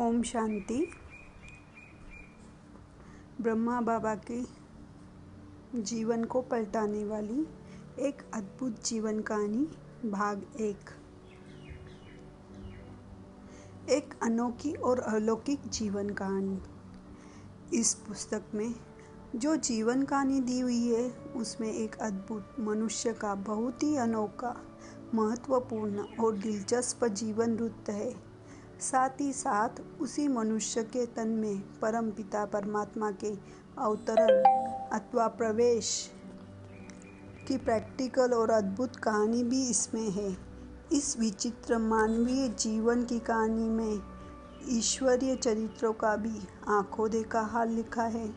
ओम शांति। ब्रह्मा बाबा के जीवन को पलटाने वाली एक अद्भुत जीवन कहानी भाग 1। एक अनोखी और अलौकिक जीवन कहानी। इस पुस्तक में जो जीवन कहानी दी हुई है उसमें एक अद्भुत मनुष्य का बहुत ही अनोखा, महत्वपूर्ण और दिलचस्प जीवन वृत्त है। साथ ही साथ उसी मनुष्य के तन में परमपिता परमात्मा के अवतरण अथवा प्रवेश की प्रैक्टिकल और अद्भुत कहानी भी इसमें है। इस विचित्र मानवीय जीवन की कहानी में ईश्वरीय चरित्रों का भी आंखों देखा हाल लिखा है।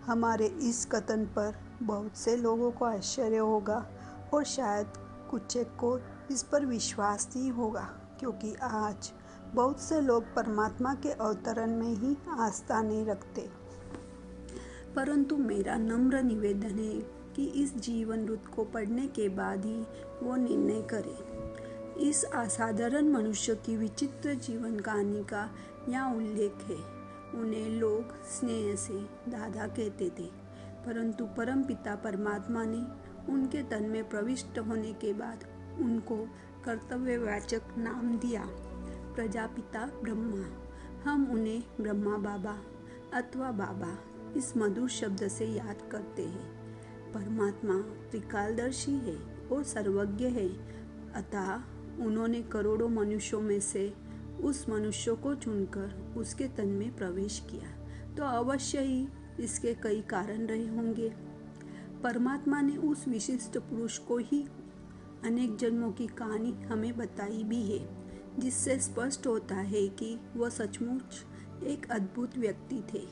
हमारे इस कथन पर बहुत से लोगों को आश्चर्य होगा और शायद कुछ एक को इस पर विश्वास नहीं होगा, क्योंकि आज बहुत से लोग परमात्मा के अवतरण में ही आस्था नहीं रखते। परंतु मेरा नम्र निवेदन है कि इस जीवन वृत्त को पढ़ने के बाद ही वो निर्णय करें। इस असाधारण मनुष्य की विचित्र जीवन कहानी का यहाँ उल्लेख है। उन्हें लोग स्नेह से दादा कहते थे, परंतु परम पिता परमात्मा ने उनके तन में प्रविष्ट होने के बाद उनको कर्तव्यवाचक नाम दिया, प्रजापिता ब्रह्मा। हम उन्हें ब्रह्मा बाबा अथवा बाबा इस मधुर शब्द से याद करते हैं। परमात्मा त्रिकालदर्शी है और सर्वज्ञ है, अतः उन्होंने करोड़ों मनुष्यों में से उस मनुष्य को चुनकर उसके तन में प्रवेश किया, तो अवश्य ही इसके कई कारण रहे होंगे। परमात्मा ने उस विशिष्ट पुरुष को ही अनेक जन्मों की कहानी हमें बताई भी है, जिससे स्पष्ट होता है कि वह सचमुच एक अद्भुत व्यक्ति थे।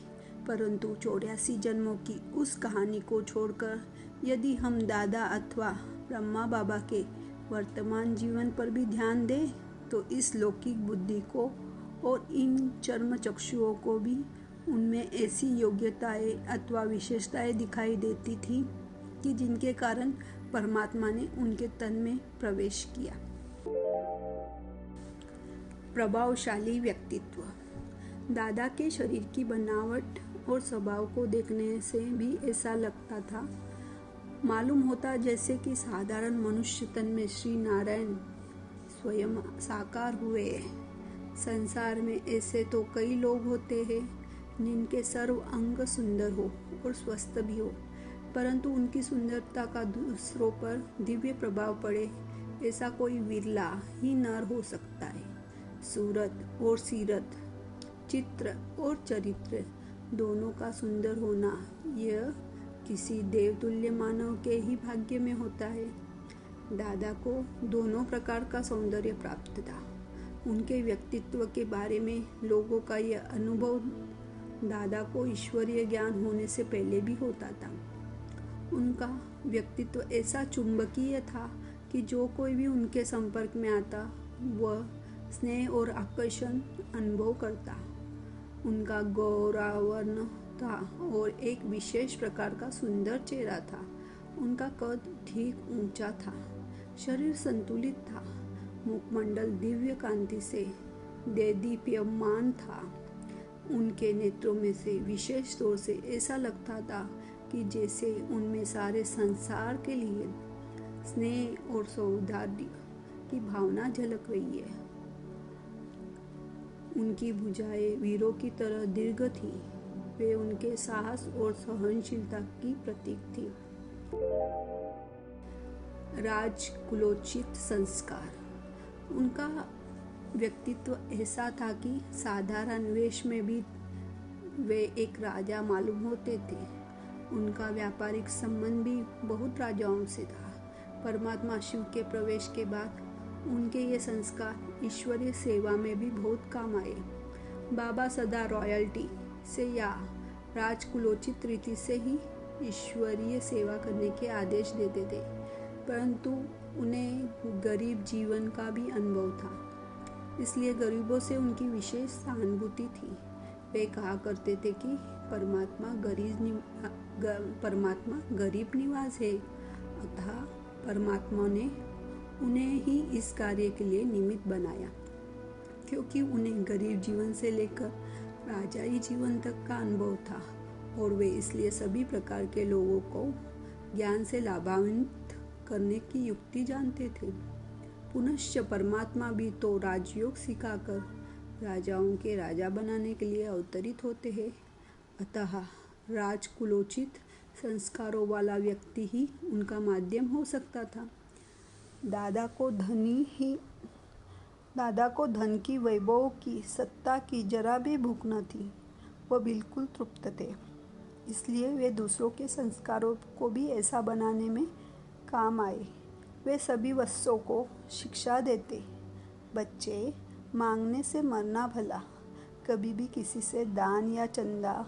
परंतु 84 जन्मों की उस कहानी को छोड़कर यदि हम दादा अथवा ब्रह्मा बाबा के वर्तमान जीवन पर भी ध्यान दें, तो इस लौकिक बुद्धि को और इन चर्म चक्षुओं को भी उनमें ऐसी योग्यताएं अथवा विशेषताएं दिखाई देती थी कि जिनके कारण परमात्मा ने उनके तन में प्रवेश किया। प्रभावशाली व्यक्तित्व। दादा के शरीर की बनावट और स्वभाव को देखने से भी ऐसा लगता था, मालूम होता जैसे कि साधारण मनुष्य तन में श्री नारायण स्वयं साकार हुए। संसार में ऐसे तो कई लोग होते हैं जिनके सर्व अंग सुंदर हो और स्वस्थ भी हो, परंतु उनकी सुंदरता का दूसरों पर दिव्य प्रभाव पड़े, ऐसा कोई विरला ही नर हो सकता है। सूरत और सीरत, चित्र और चरित्र दोनों का सुंदर होना यह किसी देवतुल्य मानव के ही भाग्य में होता है। दादा को दोनों प्रकार का सौंदर्य प्राप्त था। उनके व्यक्तित्व के बारे में लोगों का यह अनुभव दादा को ईश्वरीय ज्ञान होने से पहले भी होता था। उनका व्यक्तित्व ऐसा चुंबकीय था कि जो कोई भी उनके संपर्क में आता वह स्नेह और आकर्षण अनुभव करता। उनका गौरावर्ण था और एक विशेष प्रकार का सुंदर चेहरा था। उनका कद ठीक ऊंचा था, शरीर संतुलित था, मुखमंडल दिव्य कांति से देदीप्यमान था। उनके नेत्रों में से विशेष तौर से ऐसा लगता था कि जैसे उनमें सारे संसार के लिए स्नेह और सौहार्द की भावना झलक रही है। उनकी भुजाएं वीरों की तरह दीर्घ थी। वे उनके साहस और सहनशीलता की प्रतीक थी। राजकुलोचित संस्कार। उनका व्यक्तित्व ऐसा था कि साधारण वेश में भी वे एक राजा मालूम होते थे। उनका व्यापारिक संबंध भी बहुत राजाओं से था। परमात्मा शिव के प्रवेश के बाद उनके ये संस्कार ईश्वरीय सेवा में भी बहुत काम आए। बाबा सदा रॉयल्टी से या राजकुलोचित रीति से ही ईश्वरीय सेवा करने के आदेश देते थे, परंतु उन्हें गरीब जीवन का भी अनुभव था, इसलिए गरीबों से उनकी विशेष सहानुभूति थी। वे कहा करते थे कि परमात्मा गरीब निवास है, अतः परमात्मा ने उन्हें ही इस कार्य के लिए निमित्त बनाया। क्योंकि उन्हें गरीब जीवन से लेकर राजाई जीवन तक का अनुभव था और वे इसलिए सभी प्रकार के लोगों को ज्ञान से लाभान्वित करने की युक्ति जानते थे। पुनश्च परमात्मा भी तो राजयोग सिखाकर राजाओं के राजा बनाने के लिए अवतरित होते हैं। अतः राजकुलोचित संस्कारों वाला व्यक्ति ही उनका माध्यम हो सकता था। दादा को धन की, वैभव की, सत्ता की जरा भी भूख न थी। वह बिल्कुल तृप्त थे। इसलिए वे दूसरों के संस्कारों को भी ऐसा बनाने में काम आए। वे सभी वत्सों को शिक्षा देते, बच्चे मांगने से मरना भला, कभी भी किसी से दान या चंदा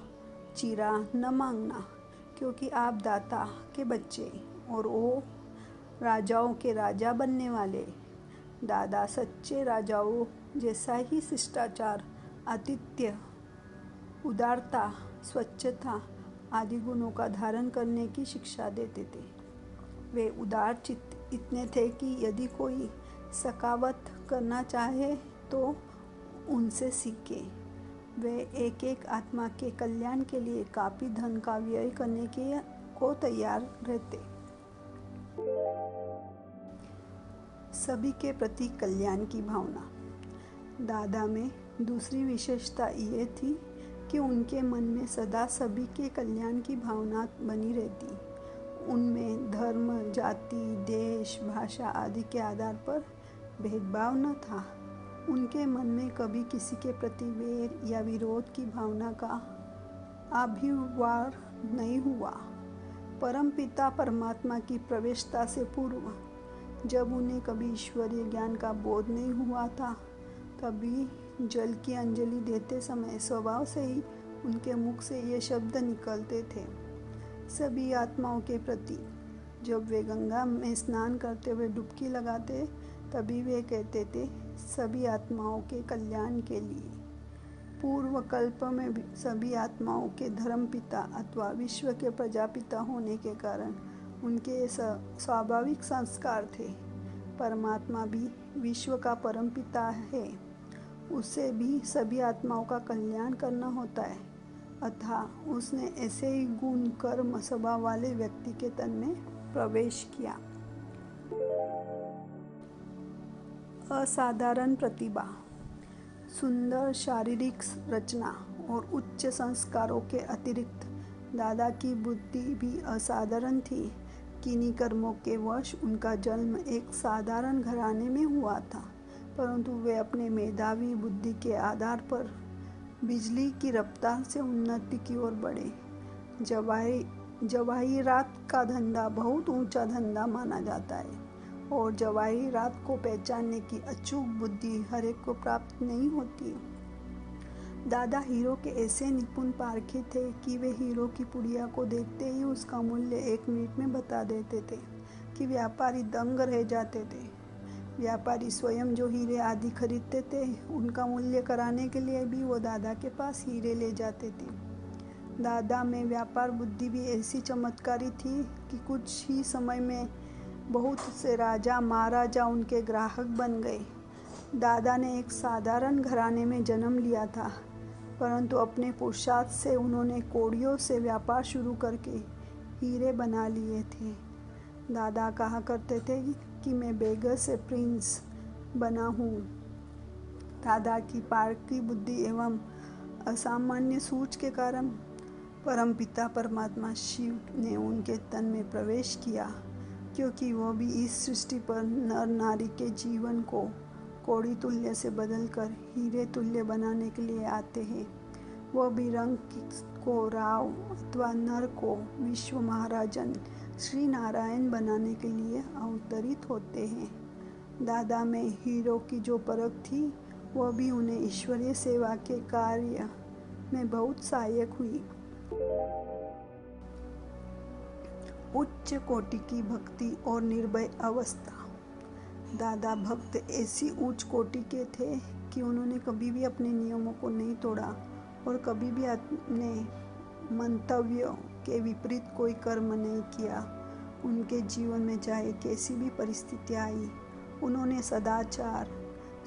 चीरा न मांगना, क्योंकि आप दाता के बच्चे और वो राजाओं के राजा बनने वाले। दादा सच्चे राजाओं जैसा ही शिष्टाचार, आतिथ्य, उदारता, स्वच्छता आदि गुणों का धारण करने की शिक्षा देते थे। वे उदार चित्त इतने थे कि यदि कोई सखावत करना चाहे तो उनसे सीखे। वे एक एक आत्मा के कल्याण के लिए काफी धन का व्यय करने को तैयार रहते। सभी के प्रति कल्याण की भावना। दादा में दूसरी विशेषता ये थी कि उनके मन में सदा सभी के कल्याण की भावना बनी रहती। उनमें धर्म, जाति, देश, भाषा आदि के आधार पर भेदभाव न था। उनके मन में कभी किसी के प्रति वैर या विरोध की भावना का आविर्भाव नहीं हुआ। परमपिता परमात्मा की प्रवेशता से पूर्व जब उन्हें कभी ईश्वरीय ज्ञान का बोध नहीं हुआ था, तभी जल की अंजलि देते समय स्वभाव से ही उनके मुख से ये शब्द निकलते थे, सभी आत्माओं के प्रति। जब वे गंगा में स्नान करते हुए डुबकी लगाते, तभी वे कहते थे, सभी आत्माओं के कल्याण के लिए। पूर्व कल्प में भी सभी आत्माओं के धर्मपिता अथवा विश्व के प्रजापिता होने के कारण उनके स्वाभाविक संस्कार थे। परमात्मा भी विश्व का परमपिता है, उसे भी सभी आत्माओं का कल्याण करना होता है। अतः उसने ऐसे ही गुण, कर्म, स्वभाव वाले व्यक्ति के तन में प्रवेश किया। असाधारण प्रतिभा, सुंदर शारीरिक रचना और उच्च संस्कारों के अतिरिक्त दादा की बुद्धि भी असाधारण थी। किन्हीं कर्मों के वश उनका जन्म एक साधारण घराने में हुआ था, परंतु वे अपने मेधावी बुद्धि के आधार पर बिजली की रफ्तार से उन्नति की ओर बढ़े। जवाहिरात का धंधा बहुत ऊंचा धंधा माना जाता है और जवाहिरात को पहचानने की अचूक बुद्धि हर एक को प्राप्त नहीं होती। दादा हीरो के ऐसे निपुण पारखी थे कि वे हीरो की पुड़िया को देखते ही उसका मूल्य 1 मिनट में बता देते थे कि व्यापारी दंग रह जाते थे। व्यापारी स्वयं जो हीरे आदि खरीदते थे, उनका मूल्य कराने के लिए भी वो दादा के पास हीरे ले जाते थे। दादा में व्यापार बुद्धि भी ऐसी चमत्कारी थी कि कुछ ही समय में बहुत से राजा महाराजा उनके ग्राहक बन गए। दादा ने एक साधारण घराने में जन्म लिया था, परंतु अपने पुरुषार्थ से उन्होंने कौड़ियों से व्यापार शुरू करके हीरे बना लिए थे। दादा कहा करते थे कि मैं बेगर से प्रिंस बना हूँ। दादा की पारखी बुद्धि एवं असामान्य सूझ के कारण परमपिता परमात्मा शिव ने उनके तन में प्रवेश किया, क्योंकि वह भी इस सृष्टि पर नर नारी के जीवन को कौड़ी तुल्य से बदलकर हीरे तुल्य बनाने के लिए आते हैं। वह भी रंग को राव अथवा नर को विश्व महाराजन श्री नारायण बनाने के लिए अवतरित होते हैं। दादा में हीरो की जो परख थी, वह भी उन्हें ईश्वरीय सेवा के कार्य में बहुत सहायक हुई। उच्च कोटि की भक्ति और निर्भय अवस्था। दादा भक्त ऐसी उच्च कोटि के थे कि उन्होंने कभी भी अपने नियमों को नहीं तोड़ा और कभी भी अपने मंतव्यों के विपरीत कोई कर्म नहीं किया। उनके जीवन में चाहे कैसी भी परिस्थितियाँ आई, उन्होंने सदाचार,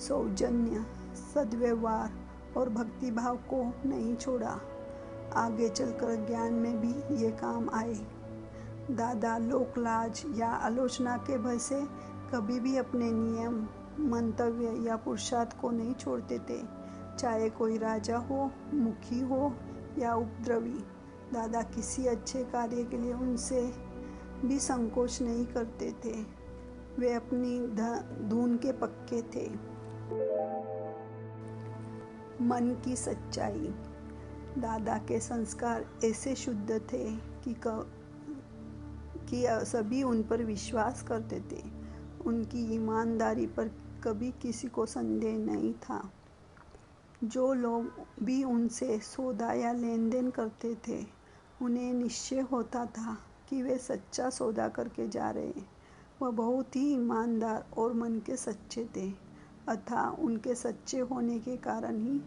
सौजन्य, सद्व्यवहार और भक्तिभाव को नहीं छोड़ा। आगे चलकर ज्ञान में भी ये काम आए। दादा लोकलाज या आलोचना के भय से कभी भी अपने नियम, मंतव्य या पुरुषार्थ को नहीं छोड़ते थे, चाहे कोई राजा हो, मुखी हो या उपद्रवी। दादा किसी अच्छे कार्य के लिए उनसे भी संकोच नहीं करते थे। वे अपनी धुन के पक्के थे। मन की सच्चाई। दादा के संस्कार ऐसे शुद्ध थे कि सभी उन पर विश्वास करते थे। उनकी ईमानदारी पर कभी किसी को संदेह नहीं था। जो लोग भी उनसे सौदा या लेन देन करते थे, उन्हें निश्चय होता था कि वे सच्चा सौदा करके जा रहे। वह बहुत ही ईमानदार और मन के सच्चे थे। अतः उनके सच्चे होने के कारण ही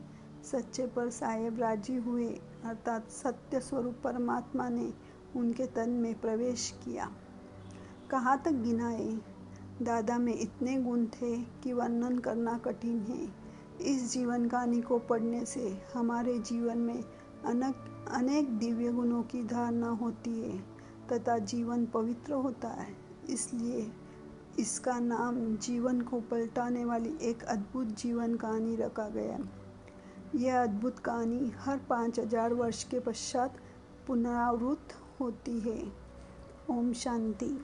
सच्चे पर साहेब राजी हुए, अर्थात सत्य स्वरूप परमात्मा ने उनके तन में प्रवेश किया। कहाँ तक गिनाए, दादा में इतने गुण थे कि वर्णन करना कठिन है। इस जीवन कहानी को पढ़ने से हमारे जीवन में अनेक दिव्य गुणों की धारणा होती है तथा जीवन पवित्र होता है। इसलिए इसका नाम जीवन को पलटाने वाली एक अद्भुत जीवन कहानी रखा गया। यह अद्भुत कहानी हर 5000 वर्ष के पश्चात पुनरावृत्त होती है। ओम शांति।